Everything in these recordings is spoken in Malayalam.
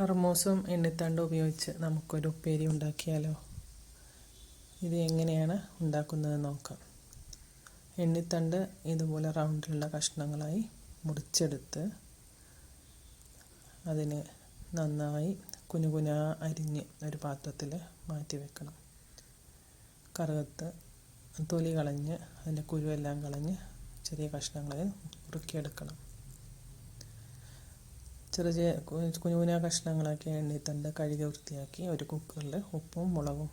കർമൂസും എണ്ണിത്തണ്ടും ഉപയോഗിച്ച് നമുക്കൊരു ഉപ്പേരി ഉണ്ടാക്കിയാലോ? ഇത് എങ്ങനെയാണ് ഉണ്ടാക്കുന്നത് നോക്കാം. എണ്ണിത്തണ്ട് ഇതുപോലെ റൗണ്ടിലുള്ള കഷ്ണങ്ങളായി മുറിച്ചെടുത്ത് അതിനെ നന്നായി കുനുകുനാ അരിഞ്ഞ് ഒരു പാത്രത്തിൽ മാറ്റി വെക്കണം. കറുകത്ത് തൊലി കളഞ്ഞ് അതിൻ്റെ കുരുവെല്ലാം കളഞ്ഞ് ചെറിയ കഷ്ണങ്ങളായി നുറുക്കിയെടുക്കണം. ചെറിയ കുനുകുനാ കഷ്ണങ്ങളാക്കി എണ്ണിത്തണ്ട് കഴുകി വൃത്തിയാക്കി ഒരു കുക്കറിൽ ഉപ്പും മുളകും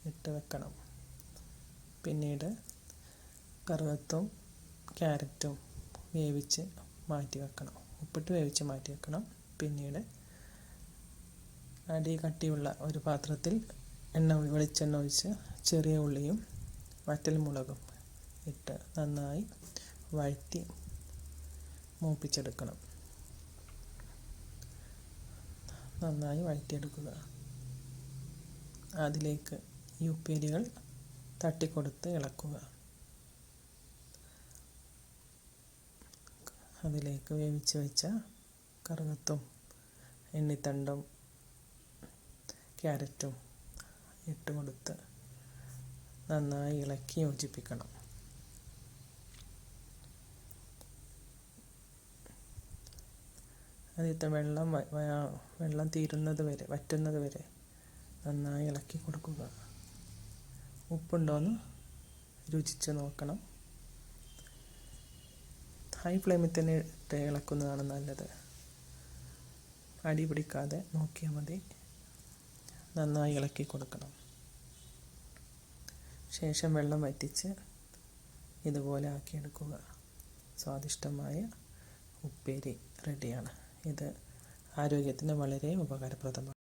ഇട്ട് വെക്കണം. പിന്നീട് കറുകത്തും ക്യാരറ്റും വേവിച്ച് മാറ്റി വെക്കണം. ഉപ്പിട്ട് വേവിച്ച് മാറ്റി വെക്കണം. പിന്നീട് അടി കട്ടിയുള്ള ഒരു പാത്രത്തിൽ വെളിച്ചെണ്ണ ഒഴിച്ച് ചെറിയ ഉള്ളിയും വറ്റൽമുളകും ഇട്ട് നന്നായി വഴറ്റി മൂപ്പിച്ചെടുക്കണം. നന്നായി വഴറ്റിയെടുക്കുക. അതിലേക്ക് ഈ ഉപ്പേരികൾ തട്ടിക്കൊടുത്ത് ഇളക്കുക. അതിലേക്ക് വേവിച്ച് വെച്ച കറുകത്തും എണ്ണിത്തണ്ടും ക്യാരറ്റും ഇട്ട് കൊടുത്ത് നന്നായി ഇളക്കി യോജിപ്പിക്കണം. അതിലത്തെ വെള്ളം തീരുന്നത് വരെ വറ്റുന്നത് വരെ നന്നായി ഇളക്കി കൊടുക്കുക. ഉപ്പുണ്ടോയെന്ന് രുചിച്ച് നോക്കണം. ഹൈ ഫ്ലെയിമിൽ തന്നെ ഇട്ട് ഇളക്കുന്നതാണ് നല്ലത്. അടി പിടിക്കാതെ നോക്കിയാൽ മതി. നന്നായി ഇളക്കി കൊടുക്കണം. ശേഷം വെള്ളം വറ്റിച്ച് ഇതുപോലെ ആക്കിയെടുക്കുക. സ്വാദിഷ്ടമായ ഉപ്പേരി റെഡിയാണ്. ഇത് ആരോഗ്യത്തിന് വളരെ ഉപകാരപ്രദമാണ്.